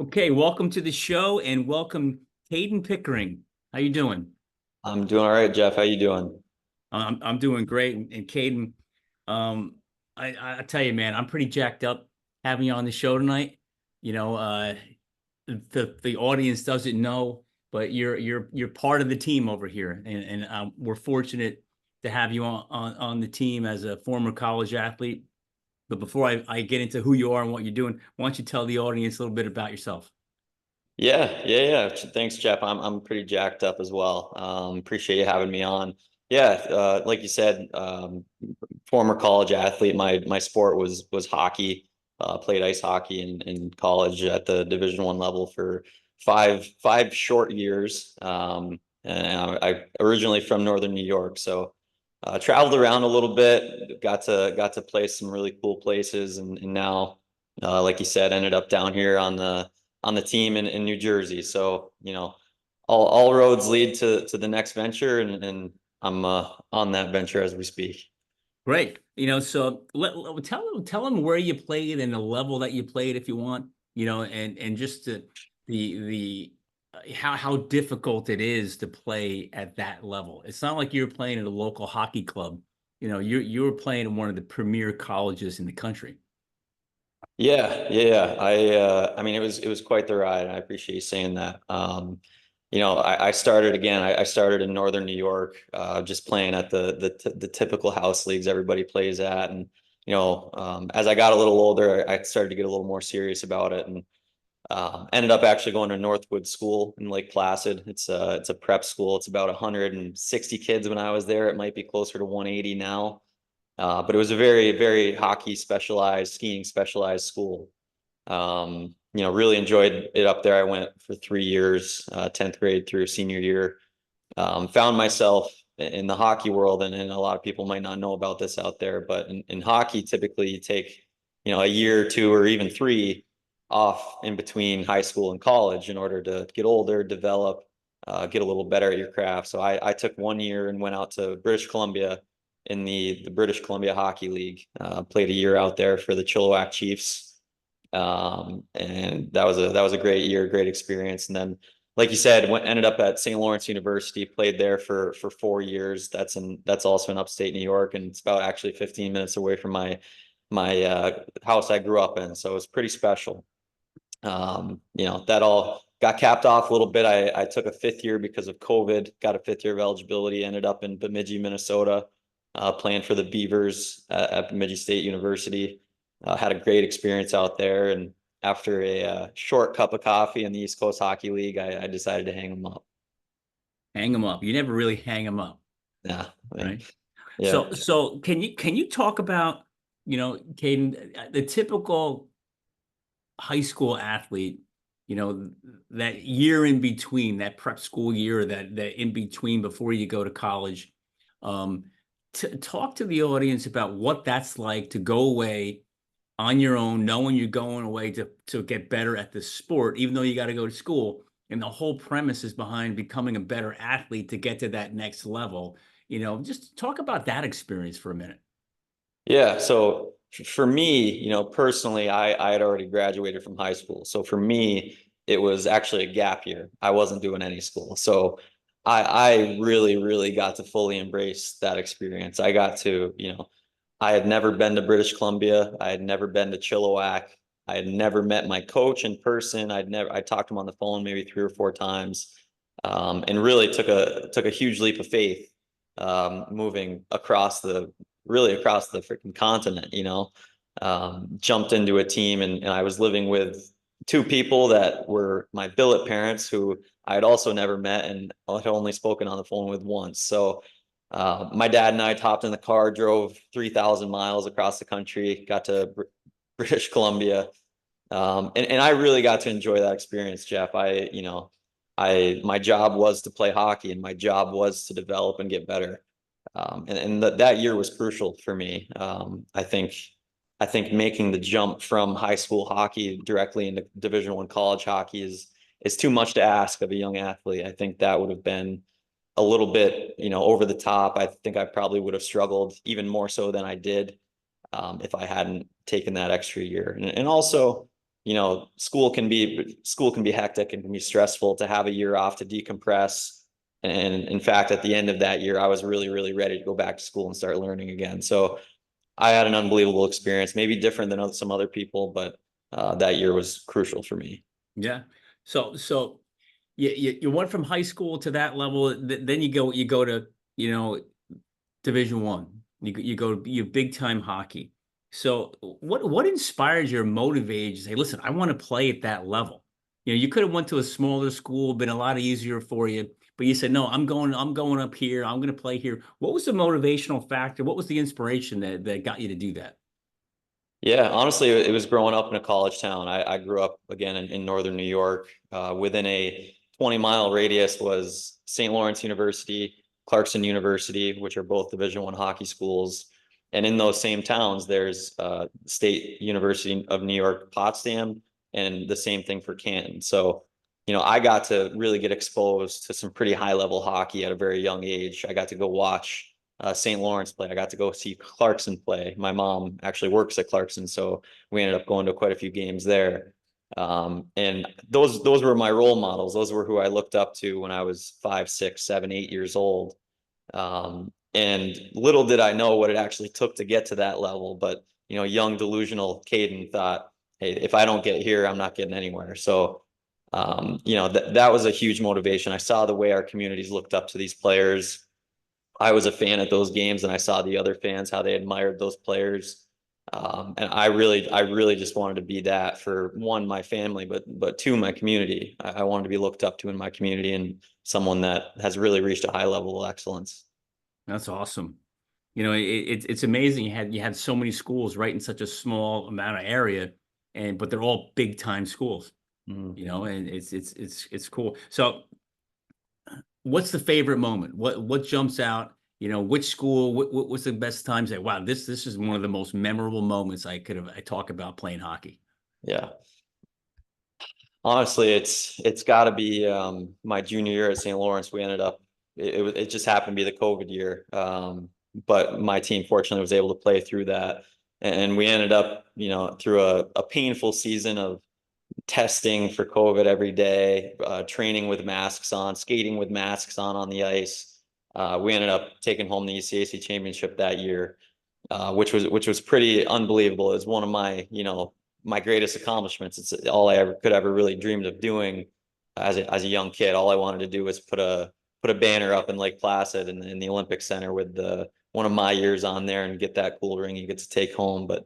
Okay, welcome to the show and welcome Kaden Pickering. How you doing? I'm doing all right, Jeff. How you doing? I'm doing great. And Caden, um, I tell you, man, I'm pretty jacked up having you on the show tonight. You know, the audience doesn't know, but you're part of the team over here, and we're fortunate to have you on the team as a former college athlete. But before I get into who you are and what you're doing, why don't you tell the audience a little bit about yourself? Yeah. Thanks, Jeff. I'm pretty jacked up as well. Appreciate you having me on. Yeah, like you said, former college athlete. My sport was hockey. Played ice hockey in college at the Division I level for five short years. And I originally from Northern New York, so traveled around a little bit. Got to play some really cool places, and now, like you said, ended up down here on the team in New Jersey. So, all roads lead to the next venture, and I'm on that venture as we speak. Great. So tell them where you played and the level that you played if you want, and just the how difficult it is to play at that level. It's not like you're playing at a local hockey club. You're playing in one of the premier colleges in the country. Yeah. I mean, it was quite the ride. I appreciate you saying that. I started again. I started in Northern New York, just playing at the typical house leagues everybody plays at, and as I got a little older, I started to get a little more serious about it, and ended up actually going to Northwood School in Lake Placid. It's a prep school. It's about 160 kids when I was there. It might be closer to 180 now. But it was a very, very hockey specialized, skiing specialized school. Really enjoyed it up there. I went for 3 years, 10th grade through senior year. Found myself in the hockey world, and a lot of people might not know about this out there, but in hockey, typically you take, a year or two or even three off in between high school and college in order to get older, develop, get a little better at your craft. So I took 1 year and went out to British Columbia in the British Columbia Hockey League. Played a year out there for the Chilliwack Chiefs, and that was a great year, great experience. And then, like you said, ended up at St. Lawrence University. Played there for 4 years. That's also in upstate New York, and it's about actually 15 minutes away from my house I grew up in. So it was pretty special. That all got capped off a little bit. I took a fifth year because of COVID. Got a fifth year of eligibility. Ended up in Bemidji, Minnesota, playing for the Beavers at Bemidji State University. Had a great experience out there, and after a short cup of coffee in the East Coast Hockey League, I decided to hang them up. Hang them up. You never really hang them up, Yeah, right? yeah, So can you talk about, Caden, the typical high school athlete, that year in between, that prep school year, that in between before you go to college. Um, Talk to the audience about what that's like to go away on your own, knowing you're going away to get better at the sport, even though you got to go to school. And the whole premise is behind becoming a better athlete to get to that next level. Just talk about that experience for a minute. yeah. So for me, personally, I had already graduated from high school. So for me, it was actually a gap year. I wasn't doing any school. So I really, really got to fully embrace that experience. I got to, I had never been to British Columbia. I had never been to Chilliwack. I had never met my coach in person. I talked to him on the phone maybe 3 or 4 times. And really took a huge leap of faith, moving really across the freaking continent, jumped into a team, and I was living with two people that were my billet parents who I had also never met and had only spoken on the phone with once. So my dad and I hopped in the car, drove 3,000 miles across the country, got to British Columbia. And I really got to enjoy that experience, Jeff. My job was to play hockey, and my job was to develop and get better. And that year was crucial for me. I think making the jump from high school hockey directly into Division I college hockey is too much to ask of a young athlete. I think that would have been a little bit, over the top. I think I probably would have struggled even more so than I did, if I hadn't taken that extra year. And also, school can be hectic and can be stressful. To have a year off to decompress. And in fact, at the end of that year, I was really, really ready to go back to school and start learning again. So I had an unbelievable experience, maybe different than some other people, but that year was crucial for me. Yeah. So you went from high school to that level. Then you go to, you know, Division One. You go you big time hockey. So what inspires you or motivates you to say, listen, I want to play at that level? You know, you could have went to a smaller school, been a lot easier for you, but you said, no, I'm going up here. I'm going to play here. What was the motivational factor? What was the inspiration that got you to do that? Yeah, honestly, it was growing up in a college town. I grew up again in northern New York. Within a 20-mile radius was St. Lawrence University, Clarkson University, which are both Division I hockey schools. And in those same towns, there's State University of New York, Potsdam, and the same thing for Canton. So, I got to really get exposed to some pretty high level hockey at a very young age. I got to go watch St. Lawrence play. I got to go see Clarkson play. My mom actually works at Clarkson, so we ended up going to quite a few games there. And those were my role models. Those were who I looked up to when I was 5, 6, 7, 8 years old. And little did I know what it actually took to get to that level. But young delusional Kaden thought, hey, if I don't get here, I'm not getting anywhere. So that was a huge motivation. I saw the way our communities looked up to these players. I was a fan at those games, and I saw the other fans, how they admired those players. And I really just wanted to be that for one, my family, but two, my community. I wanted to be looked up to in my community and someone that has really reached a high level of excellence. That's awesome. You know, it's amazing you had so many schools right in such a small amount of area, and but they're all big time schools. Mhm. You know, and it's cool. So, what's the favorite moment? What jumps out? You know, which school? What's the best time? Say, wow, this is one of the most memorable moments I talk about playing hockey. Yeah. Honestly, it's got to be my junior year at St. Lawrence. We ended up it just happened to be the COVID year, but my team fortunately was able to play through that, and we ended up through a painful season of testing for COVID every day, training with masks on, skating with masks on the ice. We ended up taking home the ECAC championship that year, which was pretty unbelievable. It was one of my greatest accomplishments. It's all I ever could ever really dreamed of doing as a young kid. All I wanted to do was put a banner up in Lake Placid in the Olympic Center with the one of my years on there and get that cool ring you get to take home. But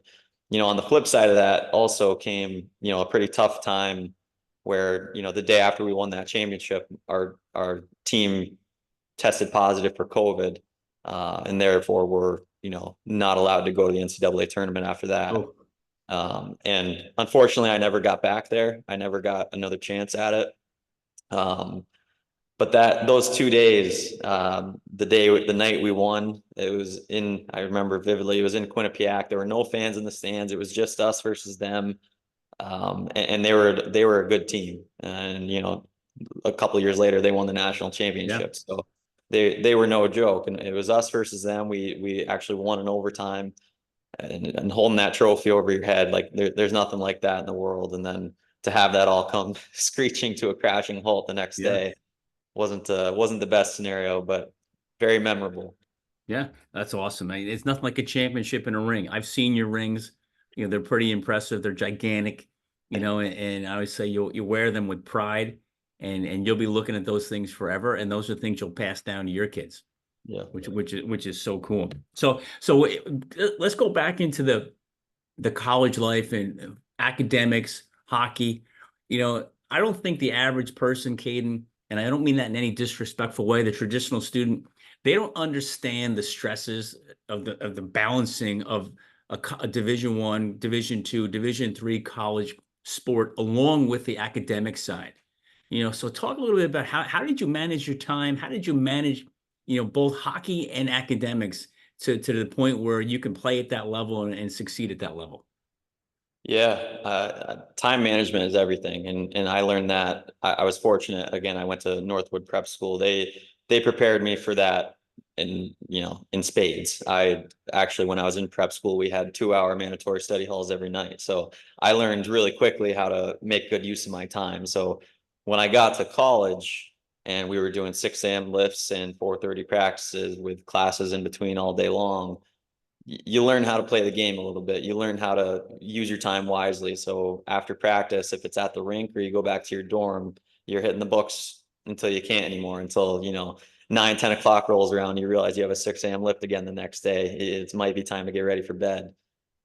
on the flip side of that also came a pretty tough time where the day after we won that championship, our team tested positive for COVID, and therefore were not allowed to go to the NCAA tournament after that. Oh, And unfortunately, I never got back there. I never got another chance at it. But those 2 days, the night we won, I remember vividly, it was in Quinnipiac. There were no fans in the stands. It was just us versus them. And they were a good team. And, a couple of years later, they won the national yeah, championship. So they were no joke. And it was us versus them. We actually won in overtime, and holding that trophy over your head, like there's nothing like that in the world. And then to have that all come screeching to a crashing halt the next yeah. day wasn't the best scenario, but very memorable. Yeah, that's awesome. I mean, it's nothing like a championship in a ring. I've seen your rings. You know, they're pretty impressive. They're gigantic, you know, and I always say you wear them with pride, and you'll be looking at those things forever. And those are things you'll pass down to your kids, Yeah. which is so cool. So let's go back into the college life and academics, hockey. You know, I don't think the average person, Caden, and I don't mean that in any disrespectful way, the traditional student, they don't understand the stresses of the balancing of a Division I, Division II, Division III college sport along with the academic side. You know, so talk a little bit about how did you manage your time? How did you manage, both hockey and academics to the point where you can play at that level and succeed at that level? Yeah, time management is everything, and I learned that. I was fortunate. Again, I went to Northwood Prep School. They prepared me for that in spades. I actually, when I was in prep school, we had 2-hour mandatory study halls every night. So I learned really quickly how to make good use of my time. So when I got to college and we were doing 6 a.m. lifts and 4:30 practices with classes in between all day long, you learn how to play the game a little bit. You learn how to use your time wisely. So after practice, if it's at the rink or you go back to your dorm, you're hitting the books until you can't anymore, until, 9, 10 o'clock rolls around, you realize you have a 6 a.m. lift again the next day. It might be time to get ready for bed.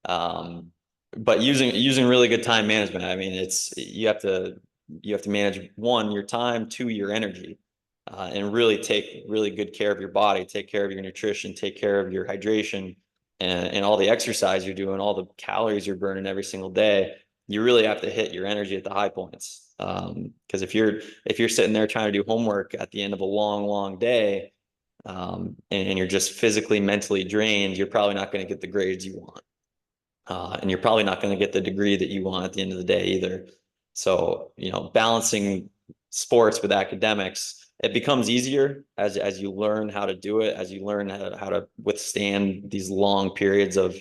But using really good time management, I mean, you have to manage, one, your time, two, your energy, and really take really good care of your body, take care of your nutrition, take care of your hydration, and all the exercise you're doing, all the calories you're burning every single day. You really have to hit your energy at the high points. Because if you're sitting there trying to do homework at the end of a long day, and you're just physically, mentally drained, you're probably not going to get the grades you want. And you're probably not going to get the degree that you want at the end of the day either. So, balancing sports with academics, it becomes easier as you learn how to do it, as you learn how to withstand these long periods of,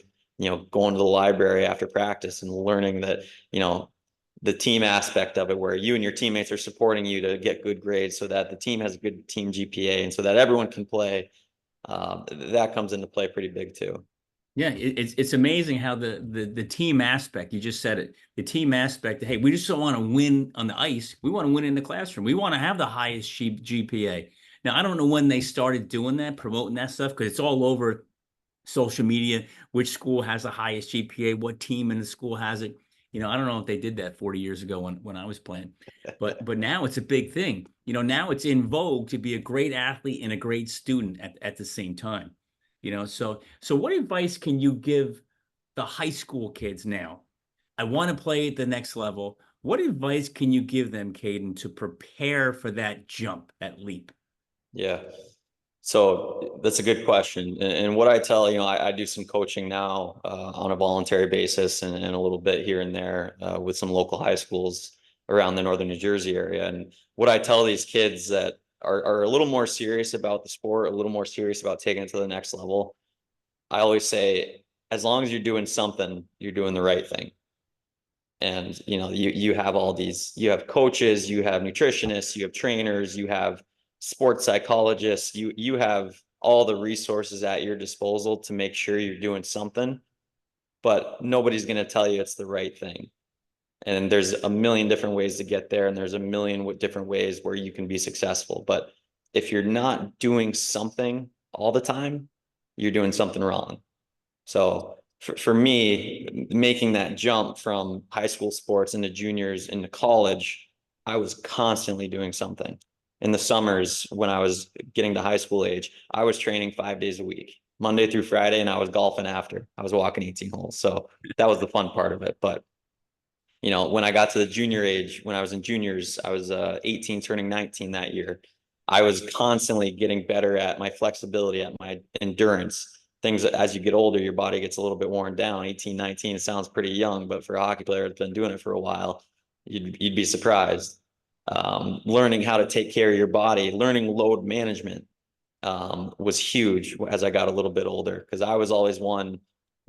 going to the library after practice and learning that, the team aspect of it, where you and your teammates are supporting you to get good grades so that the team has a good team GPA and so that everyone can play. That comes into play pretty big too. Yeah, it's amazing how the team aspect, you just said it, the team aspect. Hey, we just don't want to win on the ice. We want to win in the classroom. We want to have the highest GPA. Now, I don't know when they started doing that, promoting that stuff, because it's all over social media, which school has the highest GPA, what team in the school has it. I don't know if they did that 40 years ago when I was playing, but now it's a big thing. Now it's in vogue to be a great athlete and a great student at the same time. So what advice can you give the high school kids now? I want to play at the next level. What advice can you give them, Kaden, to prepare for that jump, that leap? Yeah. So that's a good question. And what I tell, I do some coaching now on a voluntary basis and a little bit here and there with some local high schools around the northern New Jersey area. And what I tell these kids that are a little more serious about the sport, a little more serious about taking it to the next level, I always say, as long as you're doing something, you're doing the right thing. And you have you have coaches, you have nutritionists, you have trainers, you have sports psychologists, you have all the resources at your disposal to make sure you're doing something, but nobody's going to tell you it's the right thing. And there's a million different ways to get there, and there's a million different ways where you can be successful. But if you're not doing something all the time, you're doing something wrong. So for me, making that jump from high school sports into juniors into college, I was constantly doing something. In the summers, when I was getting to high school age, I was training 5 days a week, Monday through Friday, and I was golfing after. I was walking 18 holes. So that was the fun part of it. But when I got to the junior age, when I was in juniors, I was 18 turning 19 that year. I was constantly getting better at my flexibility, at my endurance. Things that as you get older, your body gets a little bit worn down. 18, 19 sounds pretty young, but for a hockey player that's been doing it for a while, you'd be surprised. Learning how to take care of your body, learning load management was huge as I got a little bit older, because I was always one,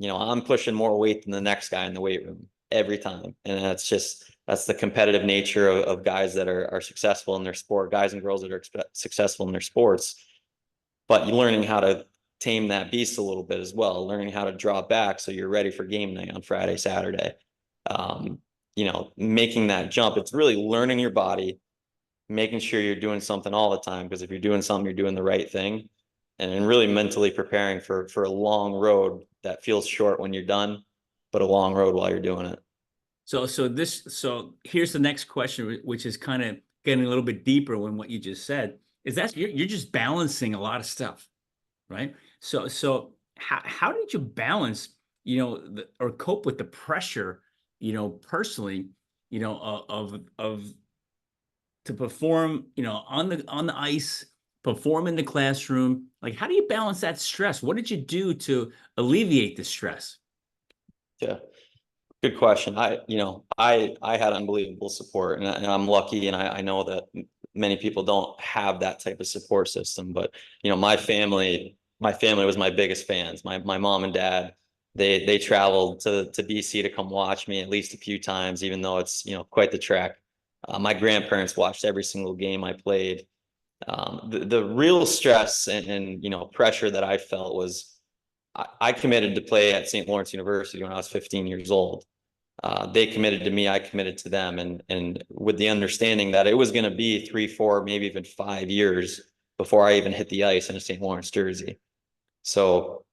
I'm pushing more weight than the next guy in the weight room every time. And that's the competitive nature of guys that are successful in their sport, guys and girls that are successful in their sports. But you're learning how to tame that beast a little bit as well, learning how to draw back so you're ready for game night on Friday, Saturday. Making that jump, it's really learning your body, making sure you're doing something all the time, because if you're doing something, you're doing the right thing, and really mentally preparing for a long road that feels short when you're done, but a long road while you're doing it. So here's the next question, which is kind of getting a little bit deeper than what you just said, is that you're just balancing a lot of stuff, right? So how did you balance, or cope with the pressure, personally, of to perform, on the ice, perform in the classroom? Like, how do you balance that stress? What did you do to alleviate the stress? Yeah. Good question. I had unbelievable support, and I'm lucky, and I know that many people don't have that type of support system. But, my family was my biggest fans. My mom and dad, they traveled to BC to come watch me at least a few times, even though it's, quite the trek. My grandparents watched every single game I played. The real stress and pressure that I felt was I committed to play at St. Lawrence University when I was 15 years old. They committed to me, I committed to them, and with the understanding that it was going to be 3, 4, maybe even 5 years before I even hit the ice in a St. Lawrence jersey. So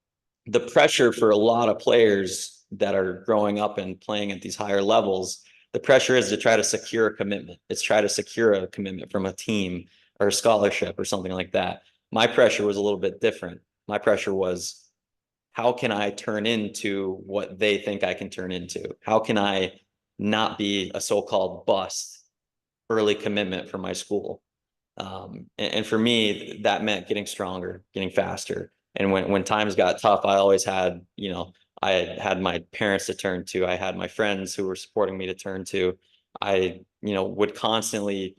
the pressure for a lot of players that are growing up and playing at these higher levels, the pressure is to try to secure a commitment. It's try to secure a commitment from a team or a scholarship or something like that. My pressure was a little bit different. My pressure was, how can I turn into what they think I can turn into? How can I not be a so-called bust early commitment for my school? And for me, that meant getting stronger, getting faster. And when times got tough, I always had, I had my parents to turn to. I had my friends who were supporting me to turn to. I, would constantly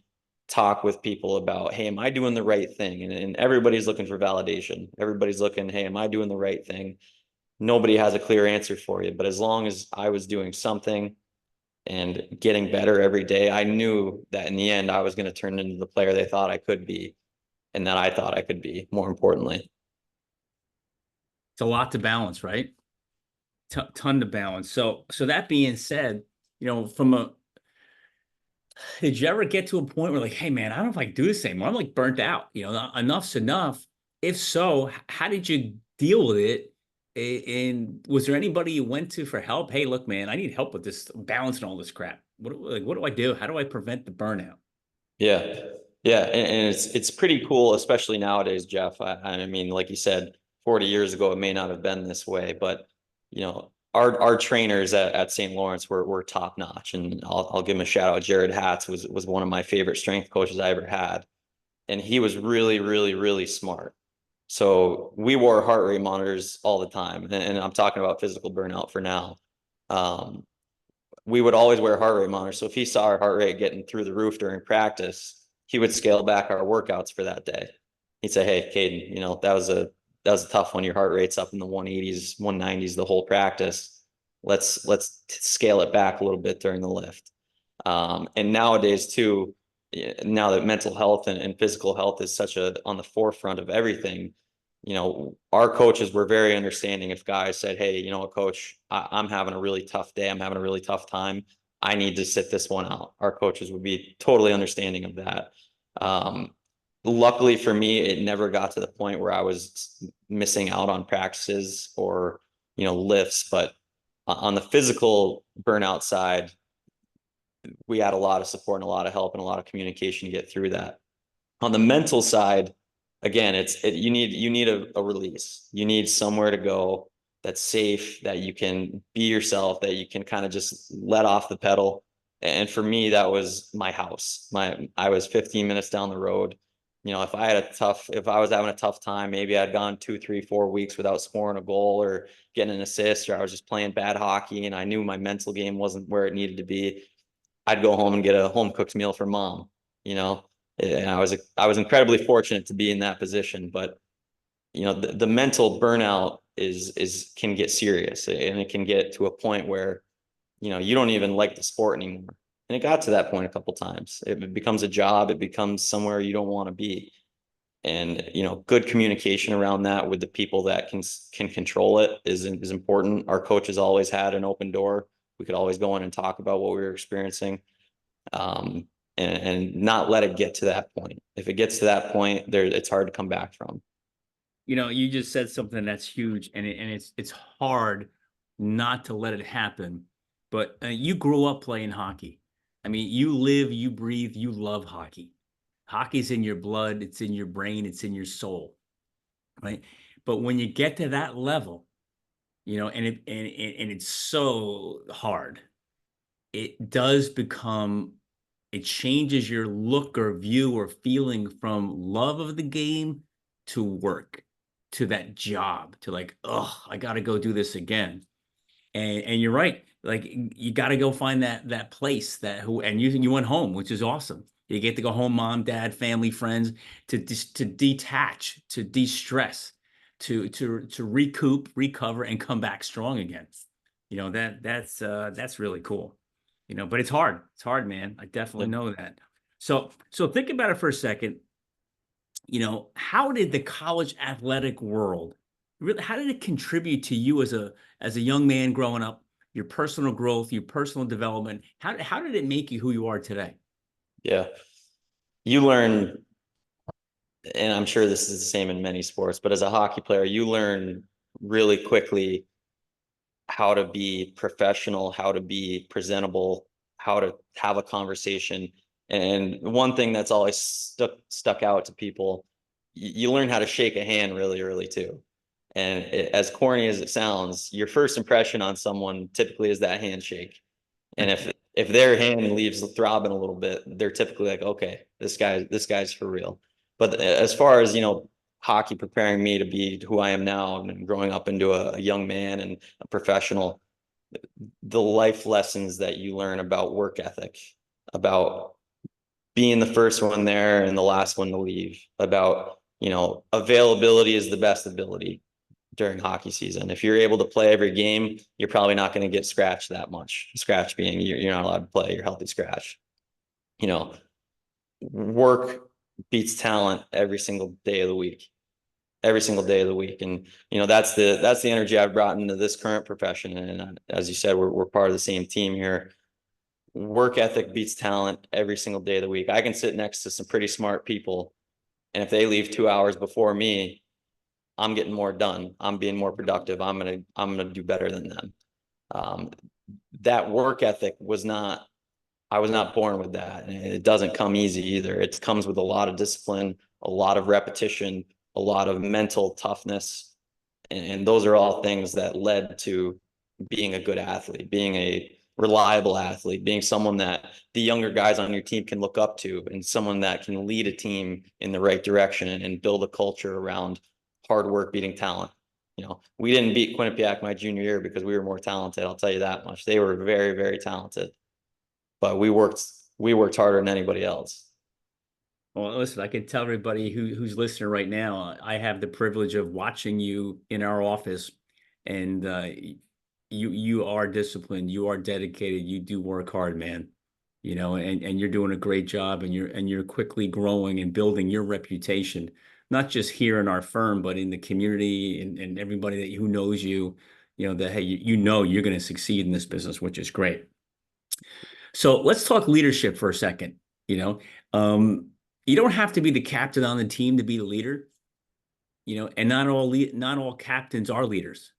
talk with people about, hey, am I doing the right thing? And everybody's looking for validation. Everybody's looking, hey, am I doing the right thing? Nobody has a clear answer for you. But as long as I was doing something and getting better every day, I knew that in the end, I was going to turn into the player they thought I could be and that I thought I could be, more importantly. It's a lot to balance, right? Ton to balance. So that being said, from a did you ever get to a point where like, hey man, I don't know if I can do this anymore. I'm like burnt out. Enough's enough. If so, how did you deal with it? And was there anybody you went to for help? Hey, look, man, I need help with this balancing all this crap. What do I do? How do I prevent the burnout? Yeah. Yeah. And it's pretty cool, especially nowadays, Jeff. I mean, like you said, 40 years ago, it may not have been this way, but our trainers at St. Lawrence were top notch. And I'll give him a shout out. Jared Hatz was one of my favorite strength coaches I ever had. And he was really, really, really smart. So we wore heart rate monitors all the time. And I'm talking about physical burnout for now. Um, we would always wear heart rate monitors. So if he saw our heart rate getting through the roof during practice, he would scale back our workouts for that day. He'd say, hey, Kaden, that was a tough one. Your heart rate's up in the 180s, 190s the whole practice. Let's scale it back a little bit during the lift. And nowadays too, now that mental health and physical health is such on the forefront of everything, our coaches were very understanding. If guys said, hey, coach, I'm having a really tough day, I'm having a really tough time, I need to sit this one out, our coaches would be totally understanding of that. Luckily for me, it never got to the point where I was missing out on practices or lifts. But on the physical burnout side, we had a lot of support and a lot of help and a lot of communication to get through that. On the mental side, again, you need a release. You need somewhere to go that's safe, that you can be yourself, that you can kind of just let off the pedal. And for me, that was my house. I was 15 minutes down the road. If I was having a tough time, maybe I'd gone 2, 3, 4 weeks without scoring a goal or getting an assist, or I was just playing bad hockey and I knew my mental game wasn't where it needed to be, I'd go home and get a home cooked meal for mom, and I was incredibly fortunate to be in that position. But the mental burnout is can get serious, and it can get to a point where you don't even like the sport anymore. And it got to that point a couple times. It becomes a job. It becomes somewhere you don't want to be. And good communication around that with the people that can control it is important. Our coaches always had an open door. We could always go in and talk about what we were experiencing, and not let it get to that point. If it gets to that point, it's hard to come back from. You just said something that's huge, and it's hard not to let it happen. But you grew up playing hockey. I mean, you live, you breathe, you love hockey. Hockey's in your blood, it's in your brain, it's in your soul, right? But when you get to that level, and it's so hard, it does become, it changes your look or view or feeling from love of the game to work, to that job, to like, oh, I got to go do this again. And you're right, like you got to go find that place and you went home, which is awesome. You get to go home, mom, dad, family, friends, to detach, to de-stress, to recoup, recover, and come back strong again. That's really cool. But it's hard. It's hard, man. I definitely Yep. know that. So think about it for a second. How did the college athletic world really, how did it contribute to you as a young man growing up, your personal growth, your personal development? How did it make you who you are today? Yeah. You learn, and I'm sure this is the same in many sports, but as a hockey player, you learn really quickly how to be professional, how to be presentable, how to have a conversation. And one thing that's always stuck out to people, you learn how to shake a hand really early too. And as corny as it sounds, your first impression on someone typically is that handshake. And if their hand leaves throbbing a little bit, they're typically like, okay, this guy's for real. But as far as hockey preparing me to be who I am now and growing up into a young man and a professional, the life lessons that you learn about work ethic, about being the first one there and the last one to leave, about availability is the best ability during hockey season. If you're able to play every game, you're probably not going to get scratched that much. Scratch being you're not allowed to play, you're healthy scratch. You know, work beats talent every single day of the week. Every single day of the week. And that's the energy I've brought into this current profession. And as you said, we're part of the same team here. Work ethic beats talent every single day of the week. I can sit next to some pretty smart people, and if they leave 2 hours before me, I'm getting more done. I'm being more productive. I'm gonna do better than them. Um, that work ethic I was not born with that. And it doesn't come easy either. It comes with a lot of discipline, a lot of repetition, a lot of mental toughness. And those are all things that led to being a good athlete, being a reliable athlete, being someone that the younger guys on your team can look up to, and someone that can lead a team in the right direction and build a culture around hard work beating talent. We didn't beat Quinnipiac my junior year because we were more talented. I'll tell you that much. They were very, very talented, but we worked harder than anybody else. Well, listen, I can tell everybody who's listening right now, I have the privilege of watching you in our office, and you are disciplined, you are dedicated, you do work hard, man. And you're doing a great job, and you're quickly growing and building your reputation, not just here in our firm, but in the community and everybody who knows you, that hey, you're going to succeed in this business, which is great. So let's talk leadership for a second. You know, um, you don't have to be the captain on the team to be the leader. And not all captains are leaders.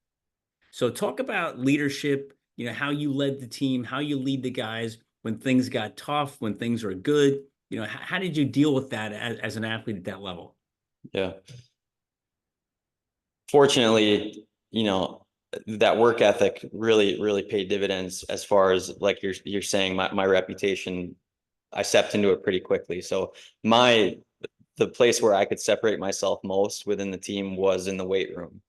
So talk about leadership. How you led the team, how you lead the guys when things got tough, when things are good. How did you deal with that as an athlete at that level? Yeah. Fortunately, that work ethic really, really paid dividends as far as like you're saying, my reputation, I stepped into it pretty quickly. So the place where I could separate myself most within the team was in the weight room.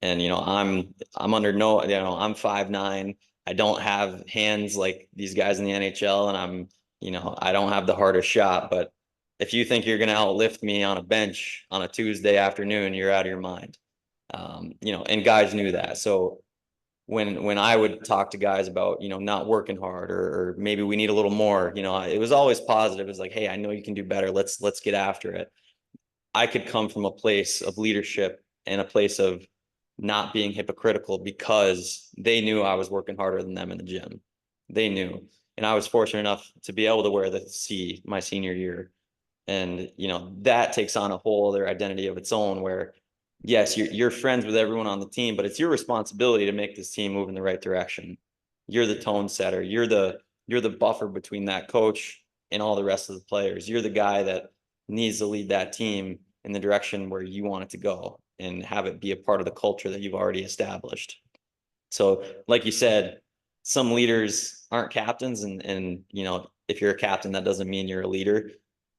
And I'm under no, I'm 5'9". I don't have hands like these guys in the NHL, and I don't have the hardest shot. But if you think you're gonna outlift me on a bench on a Tuesday afternoon, you're out of your mind. And guys knew that. So when I would talk to guys about, not working hard, or maybe we need a little more, it was always positive. It was like, hey, I know you can do better. Let's get after it. I could come from a place of leadership and a place of not being hypocritical because they knew I was working harder than them in the gym. They knew. And I was fortunate enough to be able to wear the C my senior year. And, that takes on a whole other identity of its own where, yes, you're friends with everyone on the team, but it's your responsibility to make this team move in the right direction. You're the tone setter. You're the buffer between that coach and all the rest of the players. You're the guy that needs to lead that team in the direction where you want it to go and have it be a part of the culture that you've already established. So, like you said, some leaders aren't captains, and if you're a captain, that doesn't mean you're a leader.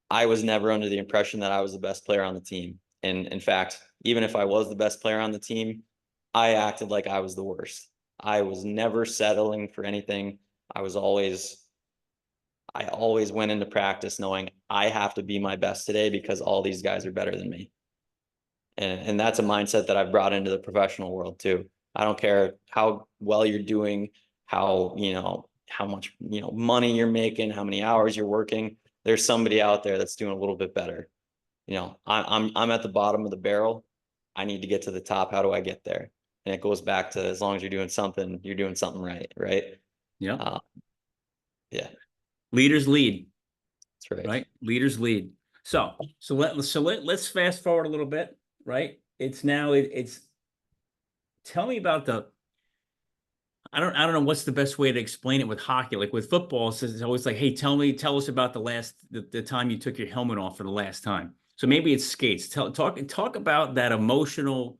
I was never under the impression that I was the best player on the team. And in fact, even if I was the best player on the team, I acted like I was the worst. I was never settling for anything. I was always I always went into practice knowing I have to be my best today because all these guys are better than me. And that's a mindset that I've brought into the professional world too. I don't care how well you're doing, how, how much, money you're making, how many hours you're working. There's somebody out there that's doing a little bit better. I'm at the bottom of the barrel. I need to get to the top. How do I get there? And it goes back to, as long as you're doing something right, right? Yeah. Uh, yeah, Leaders lead, that's right. right? Leaders lead. Let's fast forward a little bit, right? It's now it's tell me about the I don't know what's the best way to explain it with hockey. Like with football, it's always like, hey, tell us about the time you took your helmet off for the last time. So maybe it's skates. Talk about that emotional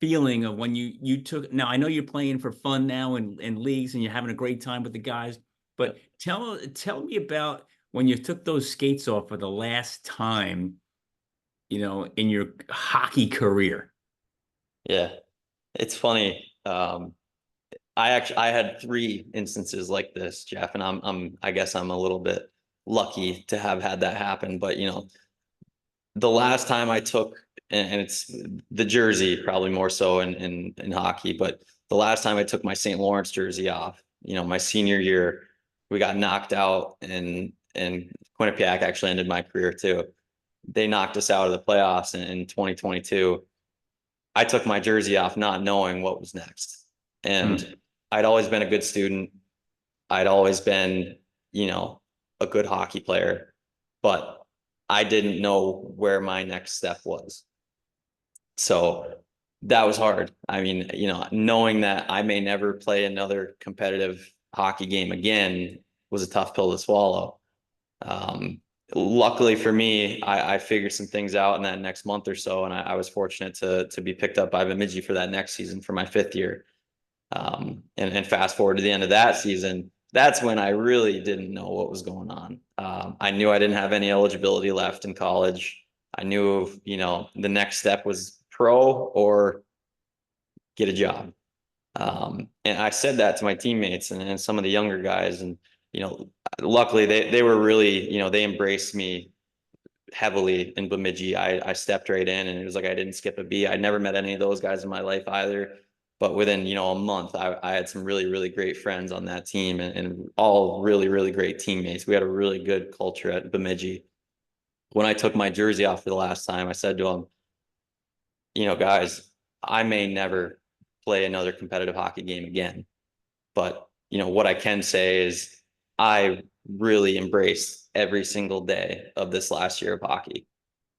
feeling of when you took. Now I know you're playing for fun now in leagues and you're having a great time with the guys, but tell me about when you took those skates off for the last time, in your hockey career. Yeah, it's funny. I had 3 instances like this, Jeff, and I guess I'm a little bit lucky to have had that happen. But the last time I took, and it's the jersey probably more so in hockey, but the last time I took my St. Lawrence jersey off, my senior year, we got knocked out, and Quinnipiac actually ended my career too. They knocked us out of the playoffs in 2022. I took my jersey off not knowing what was next. Mm. And I'd always been a good student. I'd always been, a good hockey player, but I didn't know where my next step was. So that was hard. I mean, knowing that I may never play another competitive hockey game again was a tough pill to swallow. Um, Luckily for me, I figured some things out in that next month or so, and I was fortunate to be picked up by Bemidji for that next season for my 5th year. And fast forward to the end of that season, that's when I really didn't know what was going on. I knew I didn't have any eligibility left in college. I knew, the next step was pro or get a job. And I said that to my teammates and some of the younger guys, and luckily they were really, they embraced me heavily in Bemidji. I stepped right in, and it was like I didn't skip a beat. I'd never met any of those guys in my life either. But within, a month, I had some really, really great friends on that team, and all really, really great teammates. We had a really good culture at Bemidji. When I took my jersey off for the last time, I said to them, guys, I may never play another competitive hockey game again. But, what I can say is I really embraced every single day of this last year of hockey.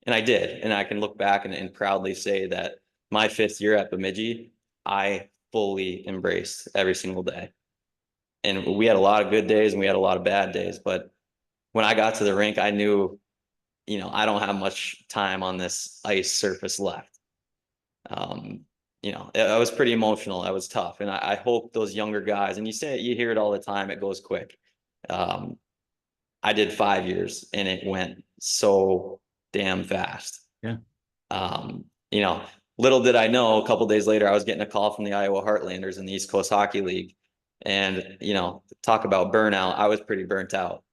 And I did. And I can look back and proudly say that my 5th year at Bemidji, I fully embraced every single day. And we had a lot of good days and we had a lot of bad days. But when I got to the rink, I knew, I don't have much time on this ice surface left. I was pretty emotional. I was tough. And I hope those younger guys, and you hear it all the time, it goes quick. Um, I did 5 years and it went so damn fast. Yeah. Um, you know, Little did I know, a couple days later, I was getting a call from the Iowa Heartlanders in the East Coast Hockey League. And, talk about burnout. I was pretty burnt out.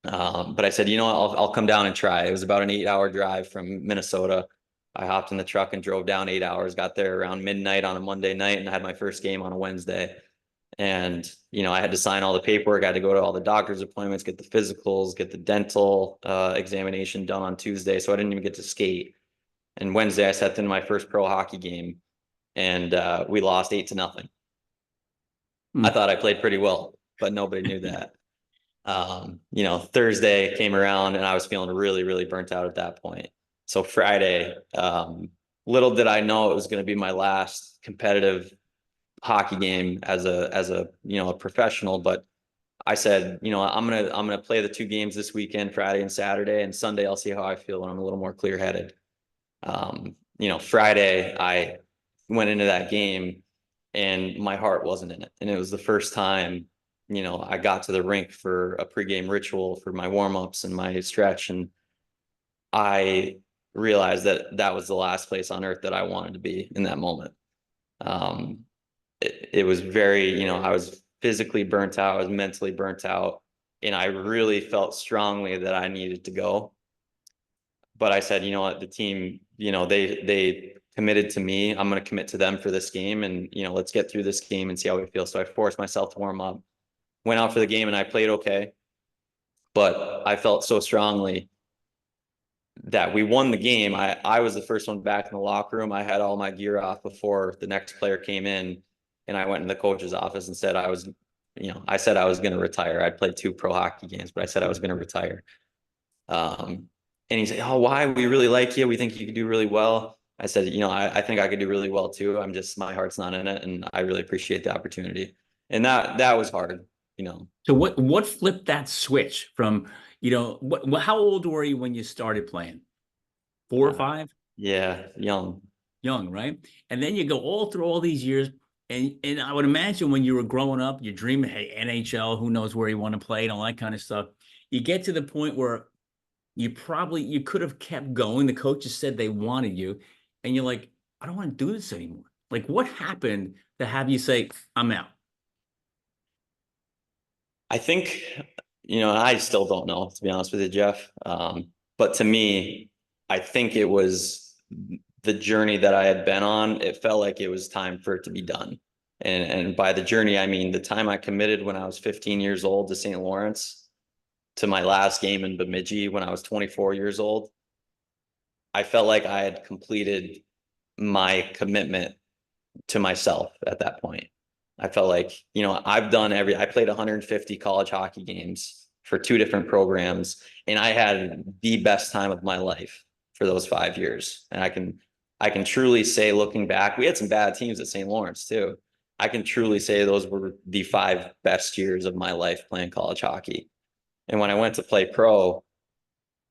But I said, I'll come down and try. It was about an 8-hour drive from Minnesota. I hopped in the truck and drove down 8 hours, got there around midnight on a Monday night, and I had my first game on a Wednesday. And, I had to sign all the paperwork. I had to go to all the doctor's appointments, get the physicals, get the dental examination done on Tuesday. So I didn't even get to skate. And Wednesday, I stepped in my first pro hockey game, and we lost 8-0. I thought I played pretty well, but nobody knew that. Thursday came around and I was feeling really, really burnt out at that point. So Friday, little did I know it was going to be my last competitive hockey game as a professional. But I said, I'm gonna play the 2 games this weekend, Friday and Saturday, and Sunday I'll see how I feel when I'm a little more clear headed. Friday I went into that game and my heart wasn't in it, and it was the first time I got to the rink for a pregame ritual for my warm-ups and my stretch, and I realized that that was the last place on earth that I wanted to be in that moment. It was very, I was physically burnt out, I was mentally burnt out. and I really felt strongly that I needed to go. But I said, you know what, the team, they committed to me. I'm going to commit to them for this game, and let's get through this game and see how we feel. So I forced myself to warm up, went out for the game, and I played okay. But I felt so strongly that we won the game. I was the first one back in the locker room. I had all my gear off before the next player came in, and I went in the coach's office and said I said I was going to retire. I'd played 2 pro hockey games, but I said I was going to retire. And he said, "Oh, why? We really like you. We think you could do really well." I said, I think I could do really well too. My heart's not in it, and I really appreciate the opportunity. And that was hard. So what flipped that switch from, how old were you when you started playing? 4 or 5? Yeah, young. Young, right? And then you go all through all these years, and I would imagine when you were growing up, you're dreaming, hey, NHL, who knows where you want to play and all that kind of stuff. You get to the point where you could have kept going. The coaches said they wanted you, and you're like, I don't want to do this anymore. Like, what happened to have you say, I'm out? I think, I still don't know, to be honest with you, Jeff. But to me, I think it was the journey that I had been on. It felt like it was time for it to be done. And by the journey, I mean the time I committed when I was 15 years old to St. Lawrence to my last game in Bemidji when I was 24 years old. I felt like I had completed my commitment to myself at that point. I felt like, I played 150 college hockey games for 2 different programs, and I had the best time of my life for those 5 years. And I can truly say, looking back, we had some bad teams at St. Lawrence too. I can truly say those were the 5 best years of my life playing college hockey. And when I went to play pro,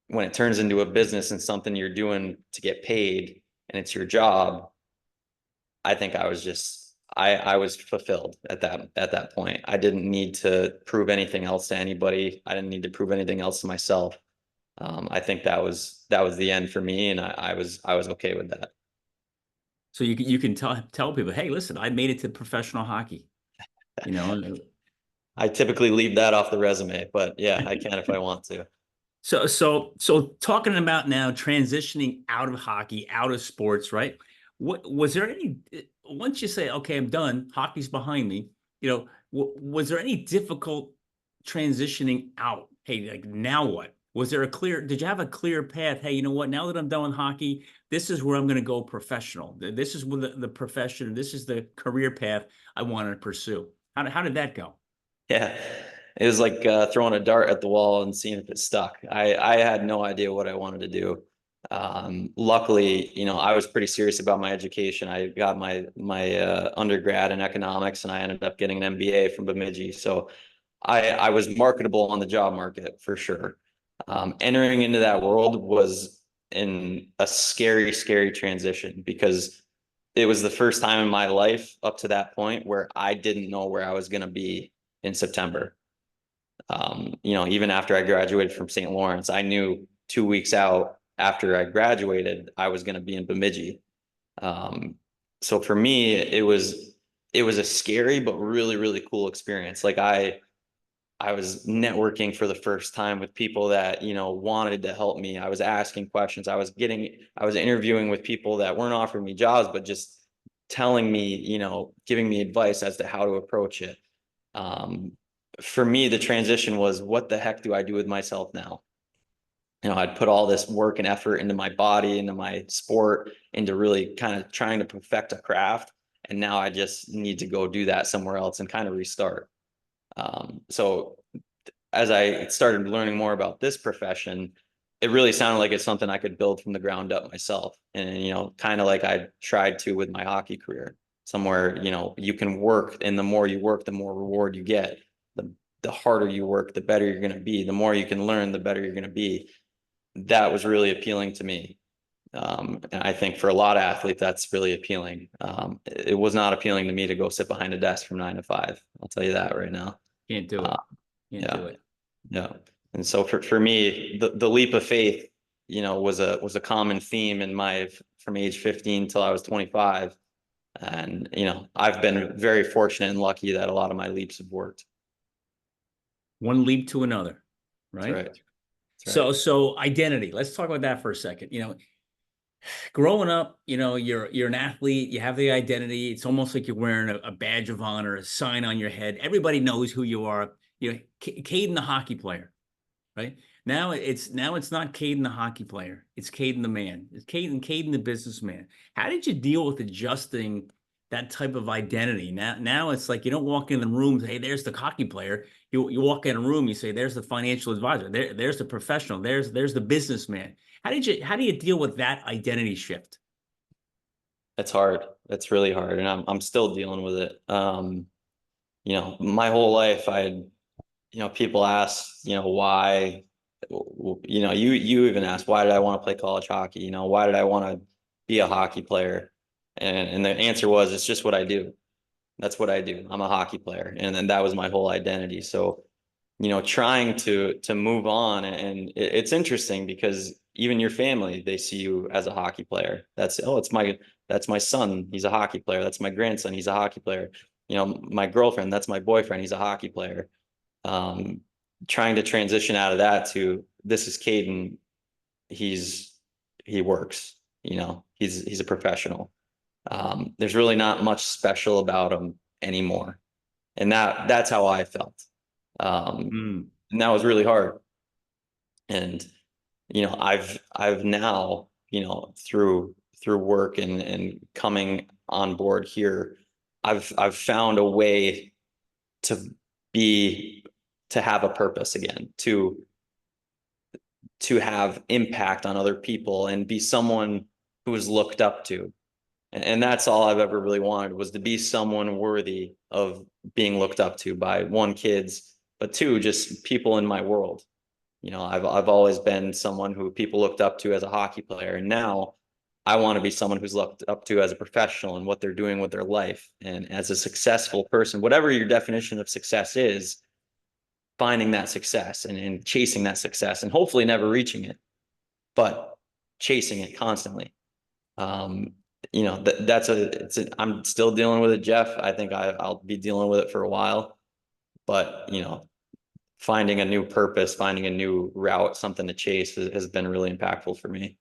when it turns into a business and something you're doing to get paid and it's your job, I think I was fulfilled at that point. I didn't need to prove anything else to anybody. I didn't need to prove anything else to myself. I think that was the end for me, and I was okay with that. So you can tell people, hey, listen, I made it to professional hockey. You know, I typically leave that off the resume, but yeah, I can if I want to. so talking about now transitioning out of hockey, out of sports, right? What was there any once you say, okay, I'm done, hockey's behind me, was there any difficult transitioning out? Hey, like now what? Did you have a clear path? Hey, you know what? Now that I'm done with hockey, this is where I'm going to go professional. This is what the profession, this is the career path I want to pursue. How did that go? Yeah, it was like throwing a dart at the wall and seeing if it stuck. I had no idea what I wanted to do. Luckily, I was pretty serious about my education. I got my undergrad in economics, and I ended up getting an MBA from Bemidji. So I was marketable on the job market for sure. Entering into that world was in a scary, scary transition because it was the first time in my life up to that point where I didn't know where I was going to be in September. Even after I graduated from St. Lawrence, I knew 2 weeks out after I graduated, I was going to be in Bemidji. So for me, it was a scary but really, really cool experience. Like I was networking for the first time with people that, wanted to help me. I was asking questions. I was interviewing with people that weren't offering me jobs, but just telling me, giving me advice as to how to approach it. Um, for me, the transition was, what the heck do I do with myself now? I'd put all this work and effort into my body, into my sport, into really kind of trying to perfect a craft. And now I just need to go do that somewhere else and kind of restart. So as I started learning more about this profession, it really sounded like it's something I could build from the ground up myself. And, kind of like I tried to with my hockey career, somewhere, you can work, and the more you work, the more reward you get. The harder you work, the better you're going to be. The more you can learn, the better you're going to be. That was really appealing to me. And I think for a lot of athletes, that's really appealing. It was not appealing to me to go sit behind a desk from 9 to 5. I'll tell you that right now. Can't do Uh, it. Can't yeah, do it. yeah. And so for me, the leap of faith, was a common theme in my from age 15 till I was 25. And, I've been very fortunate and lucky that a lot of my leaps have worked. One leap to another, That's right? right. That's right. So identity. Let's talk about that for a second. Growing up, you're an athlete, you have the identity. It's almost like you're wearing a badge of honor, a sign on your head. Everybody knows who you are. Caden the hockey player, right? Now it's not Caden the hockey player. It's Caden the man. It's Caden the businessman. How did you deal with adjusting that type of identity? Now it's like you don't walk in the room and say, hey, there's the hockey player. You walk in a room, you say, there's the financial advisor. There's the professional. There's the businessman. How do you deal with that identity shift? It's hard. It's really hard, and I'm still dealing with it. My whole life, people ask, why, you even asked, why did I want to play college hockey? Why did I want to be a hockey player? And the answer was, it's just what I do. That's what I do. I'm a hockey player, and then that was my whole identity. So, trying to move on, and it's interesting because even your family, they see you as a hockey player. That's my son, he's a hockey player. That's my grandson, he's a hockey player. My girlfriend, that's my boyfriend, he's a hockey player. um Trying to transition out of that to, this is Caden, he works, he's a professional. There's really not much special about him anymore, and that's how I felt. Mm. And that was really hard. And I've now, through work and coming on board here, I've found a way to be to have a purpose again, to have impact on other people and be someone who is looked up to. And that's all I've ever really wanted, was to be someone worthy of being looked up to by, one, kids, but two, just people in my world. I've always been someone who people looked up to as a hockey player, and now I want to be someone who's looked up to as a professional and what they're doing with their life, and as a successful person, whatever your definition of success is, finding that success and chasing that success, and hopefully never reaching it, but chasing it constantly. Um, I'm still dealing with it, Jeff. I think I'll be dealing with it for a while, but finding a new purpose, finding a new route, something to chase has been really impactful for me.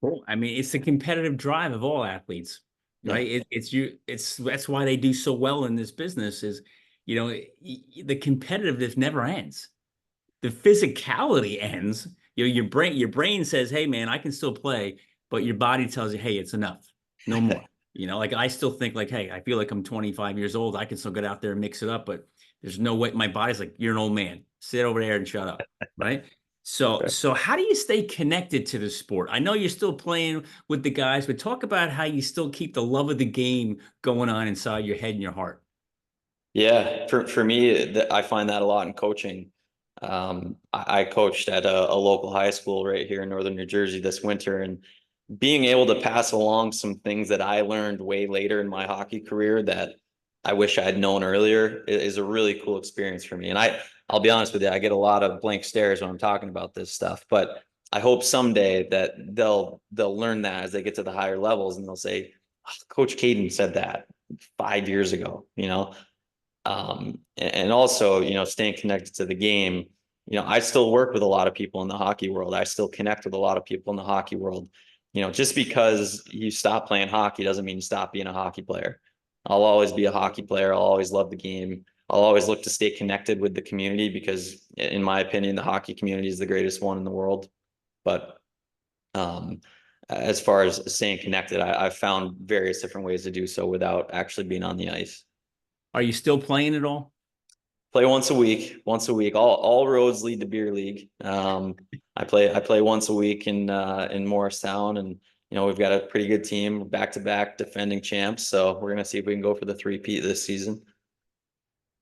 Cool. I mean, it's the competitive drive of all athletes, Yeah. right? It's that's why they do so well in this business is, the competitiveness never ends. The physicality ends. Your brain says, "Hey, man, I can still play," but your body tells you, "Hey, it's enough, no more." Like I still think like, "Hey, I feel like I'm 25 years old. I can still get out there and mix it up," but there's no way. My body's like, "You're an old man. Sit over there and shut up." Right? So how do you stay connected to the sport? I know you're still playing with the guys, but talk about how you still keep the love of the game going on inside your head and your heart. Yeah, for me, I find that a lot in coaching. I coached at a local high school right here in northern New Jersey this winter, and being able to pass along some things that I learned way later in my hockey career that I wish I had known earlier is a really cool experience for me. And I'll be honest with you, I get a lot of blank stares when I'm talking about this stuff, but I hope someday that they'll learn that as they get to the higher levels, and they'll say, "Oh, Coach Caden said that 5 years ago," and also, staying connected to the game. I still work with a lot of people in the hockey world. I still connect with a lot of people in the hockey world. Just because you stop playing hockey doesn't mean you stop being a hockey player. I'll always be a hockey player. I'll always love the game. I'll always look to stay connected with the community because, in my opinion, the hockey community is the greatest one in the world. But um, as far as staying connected, I've found various different ways to do so without actually being on the ice. Are you still playing at all? Play once a week. Once a week. All roads lead to beer league. I play once a week in Morristown, and we've got a pretty good team, back to back defending champs. So we're gonna see if we can go for the three-peat this season.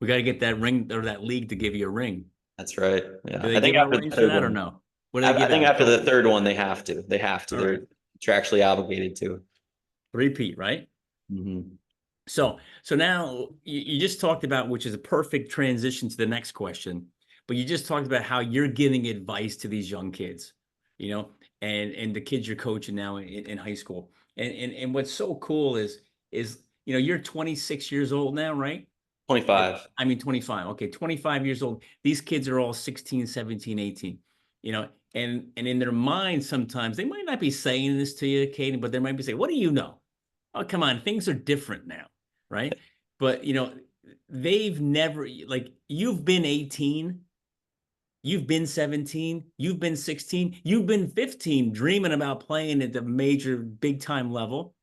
We got to get that ring or that league to give you a ring. That's right. Do Yeah, they I think give out after the rings for third that or one, no? What do they I give think out? A after the trophy? third one, they have to. They have to. All right. They're contractually obligated to. Repeat, right? Mhm. So now you just talked about, which is a perfect transition to the next question, but you just talked about how you're giving advice to these young kids, you know, and the kids you're coaching now in high school. And what's so cool is you're 26 years old now, right? 25. I mean, 25. Okay, 25 years old. These kids are all 16, 17, 18. You know, and in their mind, sometimes they might not be saying this to you, Kaden, but they might be saying, "What do you know? Oh, come on, things are different now, right?" But they've never like you've been 18, you've been 17, you've been 16, you've been 15, dreaming about playing at the major big time level.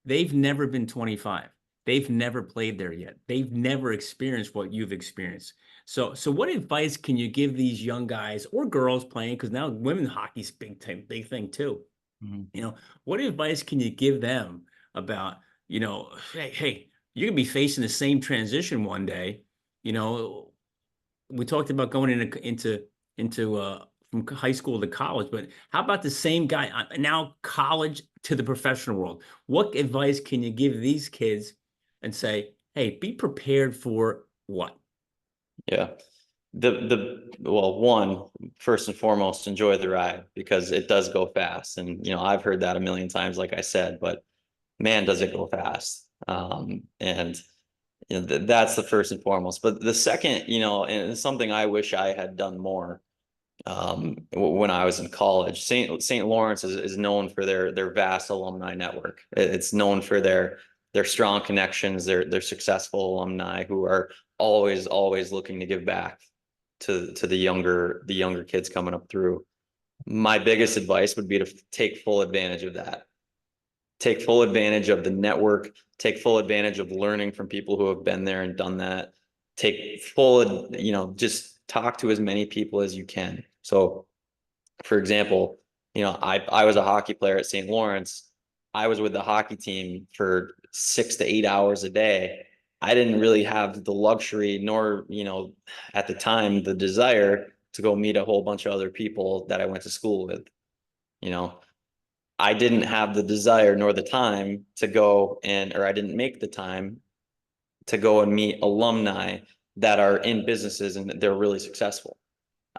They've never been 25. They've never played there yet. They've never experienced what you've experienced. So what advice can you give these young guys or girls playing? Because now women's hockey's big thing too. Mhm. What advice can you give them about, hey, you're gonna be facing the same transition one day. You know, we talked about going into from high school to college, but how about the same guy now college to the professional world? What advice can you give these kids and say, hey, be prepared for what? Yeah. Well, one, first and foremost, enjoy the ride because it does go fast. And, I've heard that a million times, like I said, but man, does it go fast. And that's the first and foremost. But the second, and it's something I wish I had done more when I was in college. St. Lawrence is known for their vast alumni network. It's known for their strong connections, their successful alumni who are always looking to give back to the younger kids coming up through. My biggest advice would be to take full advantage of that. Take full advantage of the network, take full advantage of learning from people who have been there and done that. Take full, just talk to as many people as you can. So, for example, I was a hockey player at St. Lawrence. I was with the hockey team for 6 to 8 hours a day. I didn't really have the luxury, nor, at the time, the desire to go meet a whole bunch of other people that I went to school with. You know, I didn't have the desire nor the time to go or I didn't make the time to go and meet alumni that are in businesses and they're really successful.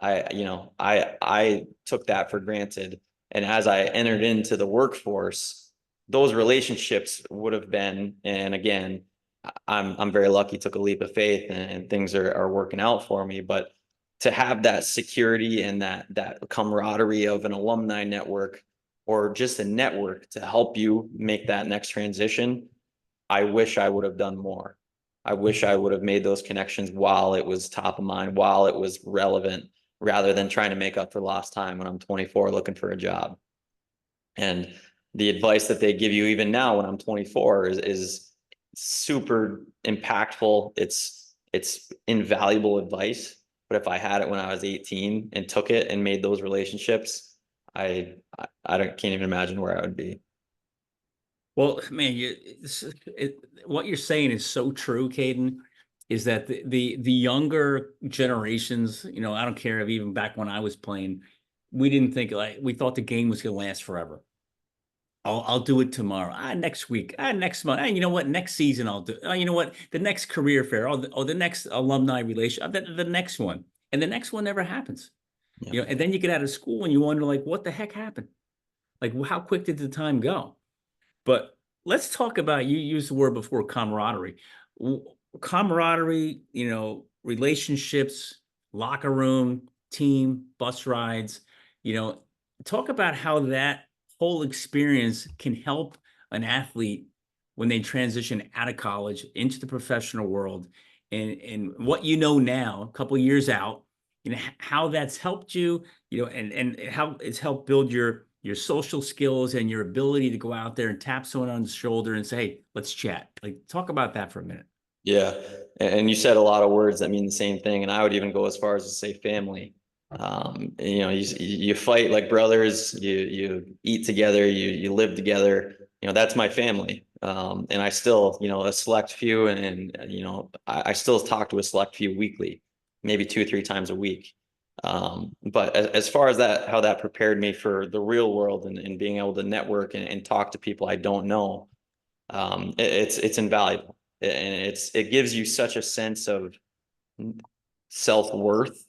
I took that for granted. And as I entered into the workforce, those relationships would have been, and again, I'm very lucky, took a leap of faith and things are working out for me. But to have that security and that camaraderie of an alumni network or just a network to help you make that next transition, I wish I would have done more. I wish I would have made those connections while it was top of mind, while it was relevant, rather than trying to make up for lost time when I'm 24 looking for a job. And the advice that they give you even now when I'm 24 is super impactful. It's invaluable advice. But if I had it when I was 18 and took it and made those relationships, can't even imagine where I would be. Well, man, what you're saying is so true, Caden, is that the younger generations, I don't care if even back when I was playing, we didn't think like we thought the game was gonna last forever. I'll do it tomorrow. Next week. Next month. You know what? Next season I'll do. You know what? The next career fair. The next alumni relation. The next one. And the next one never happens. Yeah. And then you get out of school and you wonder like, what the heck happened? Like, how quick did the time go? But let's talk about, you used the word before, camaraderie. Camaraderie, relationships, locker room, team, bus rides, you know, talk about how that whole experience can help an athlete when they transition out of college into the professional world, and what now, a couple of years out, how that's helped you, and how it's helped build your social skills and your ability to go out there and tap someone on the shoulder and say, hey, let's chat. Like, talk about that for a minute. Yeah. And you said a lot of words that mean the same thing. And I would even go as far as to say family. You fight like brothers, you eat together, you live together. That's my family. And I still, a select few I still talk to a select few weekly, maybe 2 or 3 times a week. But as far as how that prepared me for the real world and being able to network and talk to people I don't know, it's invaluable. And it gives you such a sense of self-worth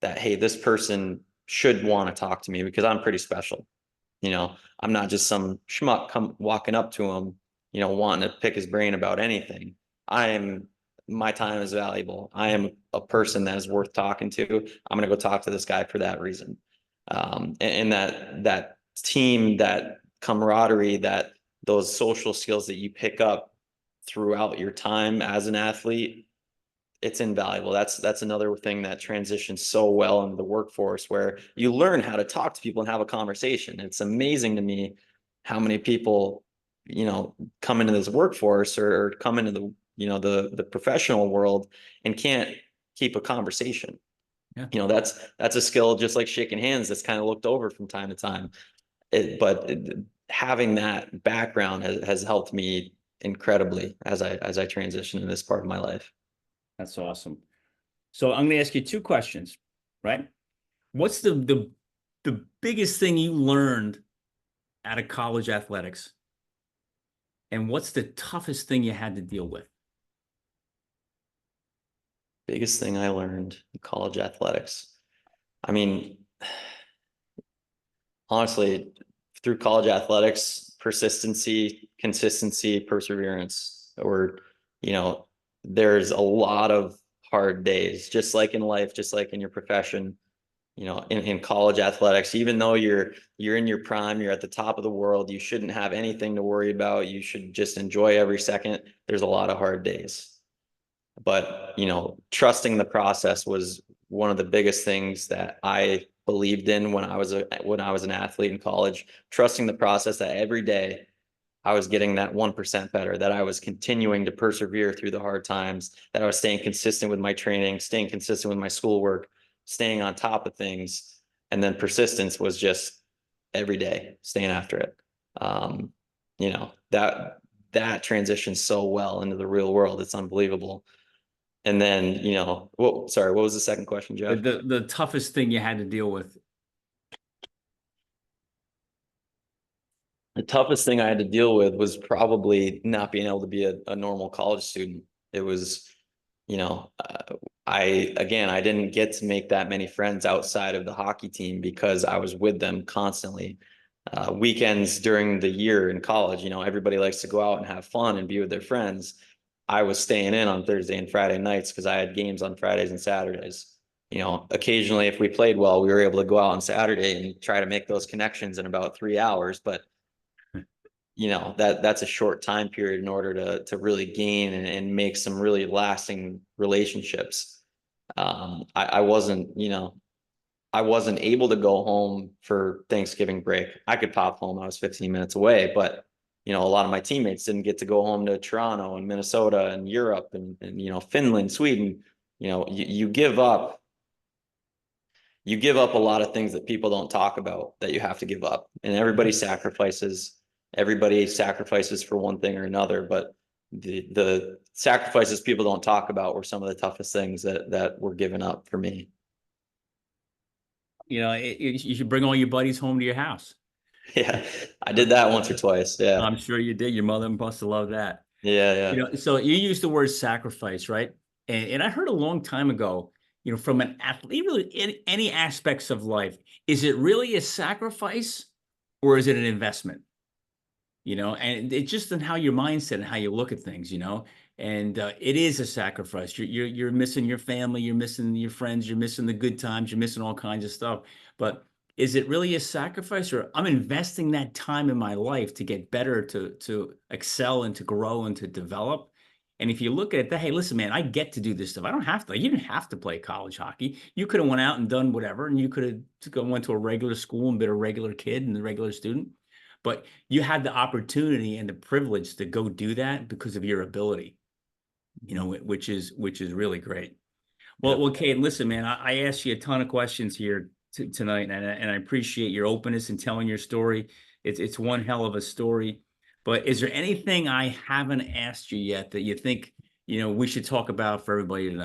that, hey, this person should want to talk to me because I'm pretty special. I'm not just some schmuck walking up to him, wanting to pick his brain about anything. I'm my time is valuable. I am a person that is worth talking to. I'm going to go talk to this guy for that reason. And that team, that camaraderie, that those social skills that you pick up throughout your time as an athlete, it's invaluable. That's another thing that transitions so well into the workforce, where you learn how to talk to people and have a conversation. It's amazing to me how many people, come into this workforce, or come into the, the professional world, and can't keep a conversation. Yeah. That's a skill, just like shaking hands, that's kind of looked over from time to time. But having that background has helped me incredibly as I transition in this part of my life. That's awesome. So I'm going to ask you two questions, right? What's the biggest thing you learned out of college athletics? And what's the toughest thing you had to deal with? Biggest thing I learned in college athletics. I mean, honestly, through college athletics, persistency, consistency, perseverance, or, you know, there's a lot of hard days, just like in life, just like in your profession, in college athletics. Even though you're in your prime, you're at the top of the world, you shouldn't have anything to worry about. You should just enjoy every second. There's a lot of hard days. But, trusting the process was one of the biggest things that I believed in when I was an athlete in college. Trusting the process, that every day I was getting that 1% better, that I was continuing to persevere through the hard times, that I was staying consistent with my training, staying consistent with my schoolwork, staying on top of things. And then persistence was just every day staying after it. Um, that transitions so well into the real world. It's unbelievable. And then, sorry, what was the second question, The, Jeff? the the toughest thing you had to deal with. The toughest thing I had to deal with was probably not being able to be a normal college student. It was, you know, uh, I didn't get to make that many friends outside of the hockey team because I was with them constantly. Weekends during the year in college, everybody likes to go out and have fun and be with their friends. I was staying in on Thursday and Friday nights because I had games on Fridays and Saturdays. Occasionally, if we played well, we were able to go out on Saturday and try to make those connections in about 3 hours. But that's a short time period in order to really gain and make some really lasting relationships. I wasn't able to go home for Thanksgiving break. I could pop home. I was 15 minutes away, but a lot of my teammates didn't get to go home to Toronto and Minnesota and Europe and Finland, Sweden. You give up a lot of things that people don't talk about that you have to give up, and everybody sacrifices for one thing or another, but the sacrifices people don't talk about were some of the toughest things that were given up for me. You should bring all your buddies home to your house. Yeah, I did that once or twice. Yeah. I'm sure you did. Your mother must have loved that. Yeah, yeah. So you used the word sacrifice, right? And I heard a long time ago, from an athlete, really any aspects of life, is it really a sacrifice or is it an investment? And it's just in how your mindset and how you look at things, and it is a sacrifice. You're missing your family, you're missing your friends, you're missing the good times, you're missing all kinds of stuff. But is it really a sacrifice, or I'm investing that time in my life to get better, to excel and to grow and to develop? And if you look at that, hey, listen, man, I get to do this stuff. I don't have to. You didn't have to play college hockey. You could have went out and done whatever, and you could have went to a regular school and been a regular kid and a regular student. But you had the opportunity and the privilege to go do that because of your ability, which is really great. Well, Yep. Kate, listen, man, I asked you a ton of questions here tonight, and I appreciate your openness in telling your story. It's one hell of a story. But is there anything I haven't asked you yet that you think, we should talk about for everybody to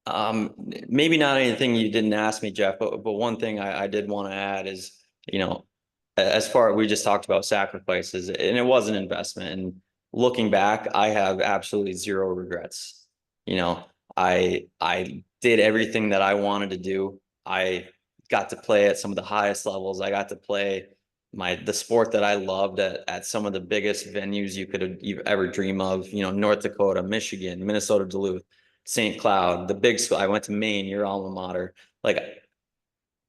know? Maybe not anything you didn't ask me, Jeff, but one thing I did want to add is, as far we just talked about sacrifices, and it was an investment. And looking back, I have absolutely zero regrets. I did everything that I wanted to do. I got to play at some of the highest levels. I got to play the sport that I loved at some of the biggest venues you've ever dream of, North Dakota, Michigan, Minnesota, Duluth, St. Cloud, the big school. I went to Maine, your alma mater. Like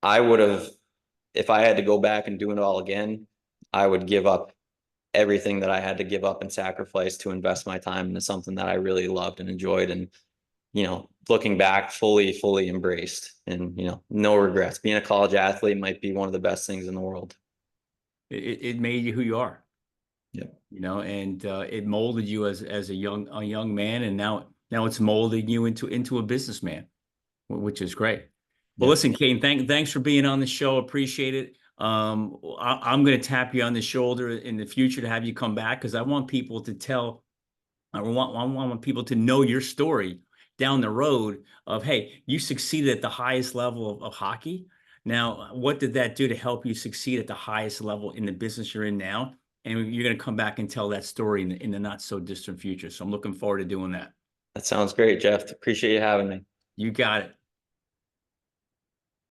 I would have, if I had to go back and do it all again, I would give up everything that I had to give up and sacrifice to invest my time into something that I really loved and enjoyed. And, looking back, fully embraced, and, no regrets. Being a college athlete might be one of the best things in the world. It made you who you are. Yeah. And it molded you as a young man, and now it's molding you into a businessman, which is great. Well, Yeah. listen, Kane, thanks for being on the show. Appreciate it. I'm going to tap you on the shoulder in the future to have you come back, because I want people to I want people to know your story down the road of, hey, you succeeded at the highest level of hockey. Now, what did that do to help you succeed at the highest level in the business you're in now? And you're going to come back and tell that story in the not so distant future. So I'm looking forward to doing that. That sounds great, Jeff. Appreciate you having me. You got it.